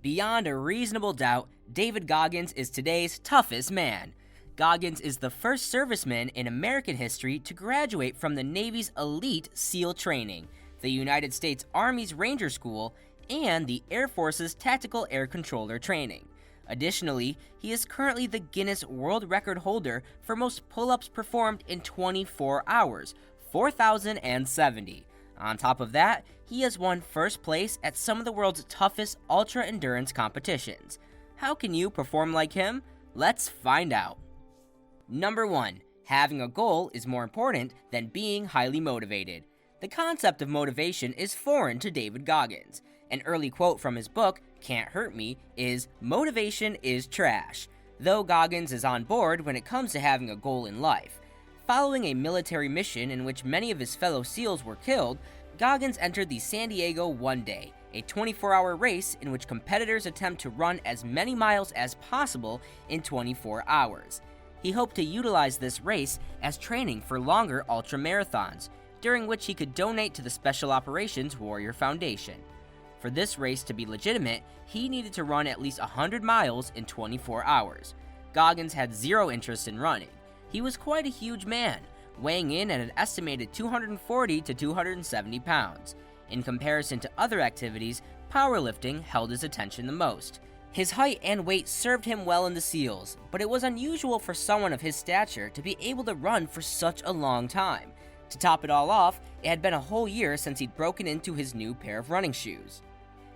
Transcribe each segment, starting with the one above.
Beyond a reasonable doubt, David Goggins is today's toughest man. Goggins is the first serviceman in American history to graduate from the Navy's elite SEAL training, the United States Army's Ranger School, and the Air Force's Tactical Air Controller training. Additionally, he is currently the Guinness World Record holder for most pull-ups performed in 24 hours, 4,070. On top of that, he has won first place at some of the world's toughest ultra-endurance competitions. How can you perform like him? Let's find out. Number 1. Having a goal is more important than being highly motivated. The concept of motivation is foreign to David Goggins. An early quote from his book, Can't Hurt Me, is, "Motivation is trash," though Goggins is on board when it comes to having a goal in life. Following a military mission in which many of his fellow SEALs were killed, Goggins entered the San Diego One Day, a 24-hour race in which competitors attempt to run as many miles as possible in 24 hours. He hoped to utilize this race as training for longer ultra-marathons, during which he could donate to the Special Operations Warrior Foundation. For this race to be legitimate, he needed to run at least 100 miles in 24 hours. Goggins had zero interest in running. He was quite a huge man, weighing in at an estimated 240 to 270 pounds. In comparison to other activities, powerlifting held his attention the most. His height and weight served him well in the SEALs, but it was unusual for someone of his stature to be able to run for such a long time. To top it all off, it had been a whole year since he'd broken into his new pair of running shoes.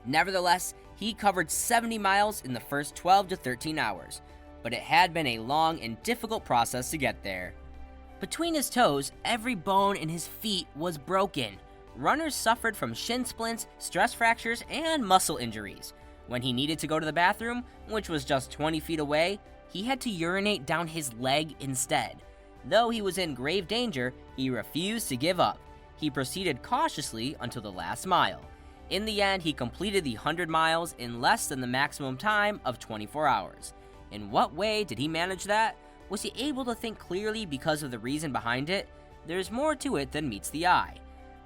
Nevertheless, he covered 70 miles in the first 12 to 13 hours, but it had been a long and difficult process to get there. Between his toes, every bone in his feet was broken. Runners suffered from shin splints, stress fractures, and muscle injuries. When he needed to go to the bathroom, which was just 20 feet away, he had to urinate down his leg instead. Though he was in grave danger, he refused to give up. He proceeded cautiously until the last mile. In the end, he completed the 100 miles in less than the maximum time of 24 hours. In what way did he manage that? Was he able to think clearly because of the reason behind it? There's more to it than meets the eye.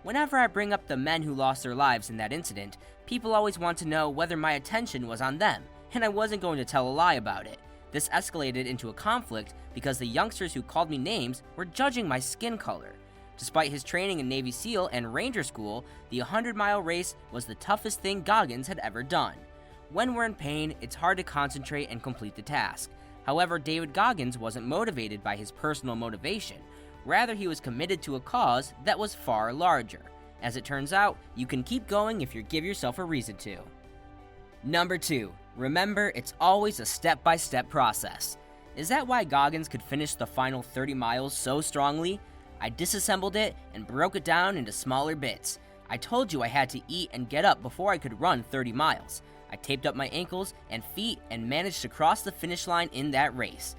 Whenever I bring up the men who lost their lives in that incident, people always want to know whether my attention was on them, and I wasn't going to tell a lie about it. This escalated into a conflict because the youngsters who called me names were judging my skin color. Despite his training in Navy SEAL and Ranger School, the 100-mile race was the toughest thing Goggins had ever done. When we're in pain, it's hard to concentrate and complete the task. However, David Goggins wasn't motivated by his personal motivation. Rather, he was committed to a cause that was far larger. As it turns out, you can keep going if you give yourself a reason to. Number 2. Remember, it's always a step-by-step process. Is that why Goggins could finish the final 30 miles so strongly? I disassembled it and broke it down into smaller bits. I told you I had to eat and get up before I could run 30 miles. I taped up my ankles and feet and managed to cross the finish line in that race.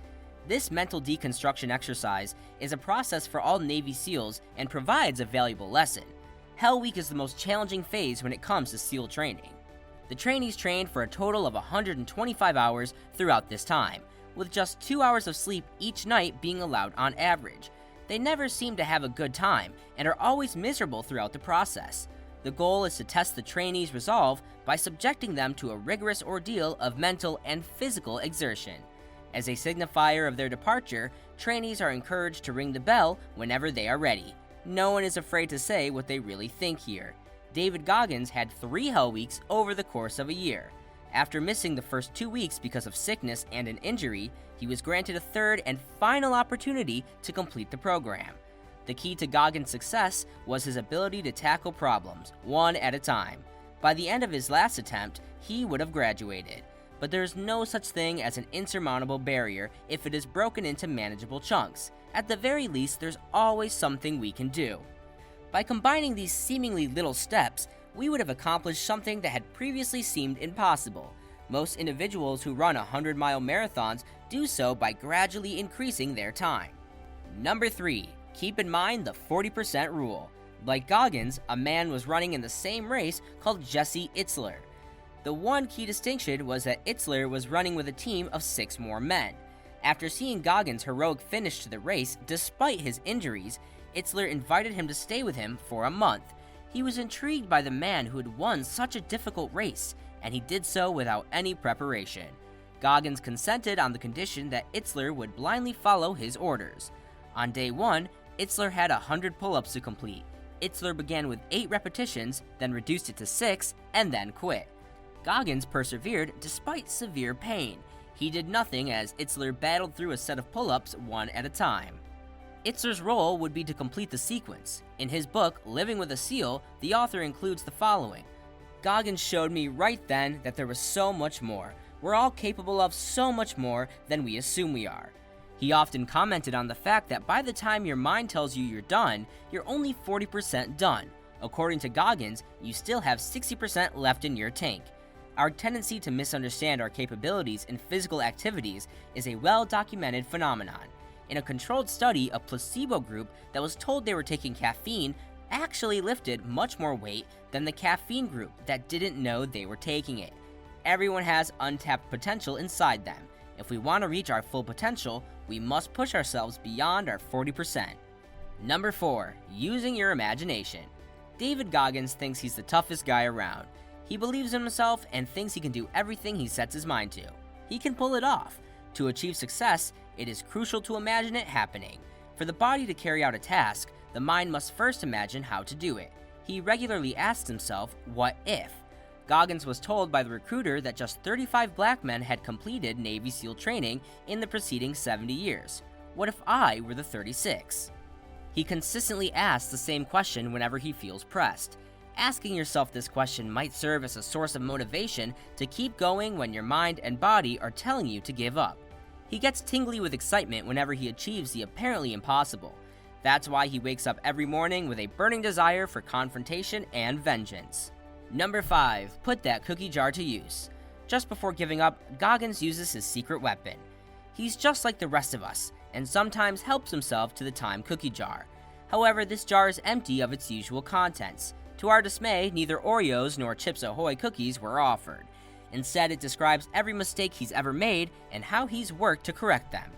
This mental deconstruction exercise is a process for all Navy SEALs and provides a valuable lesson. Hell Week is the most challenging phase when it comes to SEAL training. The trainees trained for a total of 125 hours throughout this time, with just 2 hours of sleep each night being allowed on average. They never seem to have a good time and are always miserable throughout the process. The goal is to test the trainees' resolve by subjecting them to a rigorous ordeal of mental and physical exertion. As a signifier of their departure, trainees are encouraged to ring the bell whenever they are ready. No one is afraid to say what they really think here. David Goggins had 3 Hell Weeks over the course of a year. After missing the first 2 weeks because of sickness and an injury, he was granted a third and final opportunity to complete the program. The key to Goggins' success was his ability to tackle problems, one at a time. By the end of his last attempt, he would have graduated. But there's no such thing as an insurmountable barrier if it is broken into manageable chunks. At the very least, there's always something we can do. By combining these seemingly little steps, we would have accomplished something that had previously seemed impossible. Most individuals who run 100-mile marathons do so by gradually increasing their time. Number 3. Keep in mind the 40% rule. Like Goggins, a man was running in the same race called Jesse Itzler. The one key distinction was that Itzler was running with a team of 6 more men. After seeing Goggins' heroic finish to the race despite his injuries, Itzler invited him to stay with him for a month. He was intrigued by the man who had won such a difficult race, and he did so without any preparation. Goggins consented on the condition that Itzler would blindly follow his orders. On day 1, Itzler had 100 pull-ups to complete. Itzler began with 8 repetitions, then reduced it to 6, and then quit. Goggins persevered despite severe pain. He did nothing as Itzler battled through a set of pull-ups one at a time. Itzler's role would be to complete the sequence. In his book, Living with a Seal, the author includes the following: Goggins showed me right then that there was so much more. We're all capable of so much more than we assume we are. He often commented on the fact that by the time your mind tells you you're done, you're only 40% done. According to Goggins, you still have 60% left in your tank. Our tendency to misunderstand our capabilities in physical activities is a well-documented phenomenon. In a controlled study, a placebo group that was told they were taking caffeine actually lifted much more weight than the caffeine group that didn't know they were taking it. Everyone has untapped potential inside them. If we want to reach our full potential, we must push ourselves beyond our 40%. Number 4. Using your imagination. David Goggins thinks he's the toughest guy around. He believes in himself and thinks he can do everything he sets his mind to. He can pull it off. To achieve success, it is crucial to imagine it happening. For the body to carry out a task, the mind must first imagine how to do it. He regularly asks himself, what if? Goggins was told by the recruiter that just 35 black men had completed Navy SEAL training in the preceding 70 years. What if I were the 36? He consistently asks the same question whenever he feels pressed. Asking yourself this question might serve as a source of motivation to keep going when your mind and body are telling you to give up. He gets tingly with excitement whenever he achieves the apparently impossible. That's why he wakes up every morning with a burning desire for confrontation and vengeance. Number 5. Put that cookie jar to use. Just before giving up, Goggins uses his secret weapon. He's just like the rest of us, and sometimes helps himself to the time cookie jar. However, this jar is empty of its usual contents. To our dismay, neither Oreos nor Chips Ahoy cookies were offered. Instead, it describes every mistake he's ever made and how he's worked to correct them.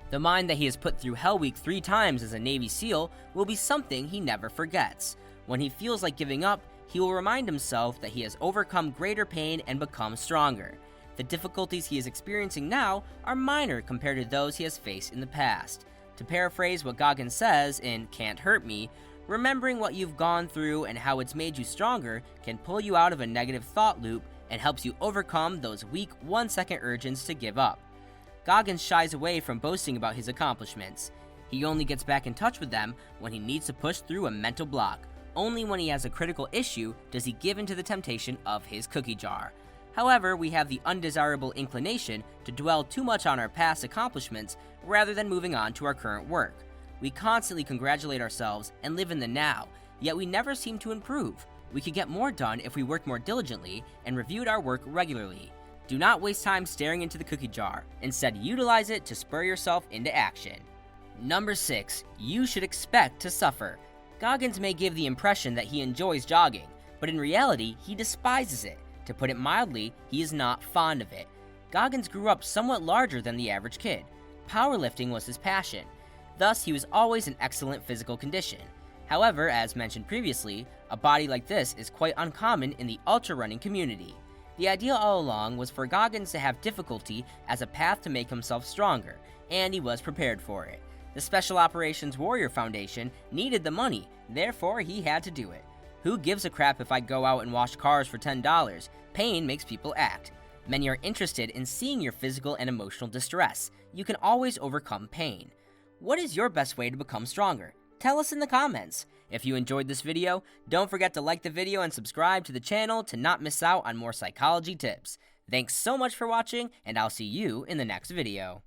The mind that he has put through Hell Week 3 times as a Navy SEAL will be something he never forgets. When he feels like giving up, he will remind himself that he has overcome greater pain and become stronger. The difficulties he is experiencing now are minor compared to those he has faced in the past. To paraphrase what Goggins says in Can't Hurt Me, remembering what you've gone through and how it's made you stronger can pull you out of a negative thought loop and helps you overcome those weak 1-second urges to give up. Goggins shies away from boasting about his accomplishments. He only gets back in touch with them when he needs to push through a mental block. Only when he has a critical issue does he give in to the temptation of his cookie jar. However, we have the undesirable inclination to dwell too much on our past accomplishments rather than moving on to our current work. We constantly congratulate ourselves and live in the now, yet we never seem to improve. We could get more done if we worked more diligently and reviewed our work regularly. Do not waste time staring into the cookie jar. Instead, utilize it to spur yourself into action. Number 6. You should expect to suffer. Goggins may give the impression that he enjoys jogging, but in reality, he despises it. To put it mildly, he is not fond of it. Goggins grew up somewhat larger than the average kid. Powerlifting was his passion. Thus, he was always in excellent physical condition. However, as mentioned previously, a body like this is quite uncommon in the ultra running community. The idea all along was for Goggins to have difficulty as a path to make himself stronger, and he was prepared for it. The Special Operations Warrior Foundation needed the money, therefore he had to do it. Who gives a crap if I go out and wash cars for $10? Pain makes people act. Many are interested in seeing your physical and emotional distress. You can always overcome pain. What is your best way to become stronger? Tell us in the comments. If you enjoyed this video, don't forget to like the video and subscribe to the channel to not miss out on more psychology tips. Thanks so much for watching, and I'll see you in the next video.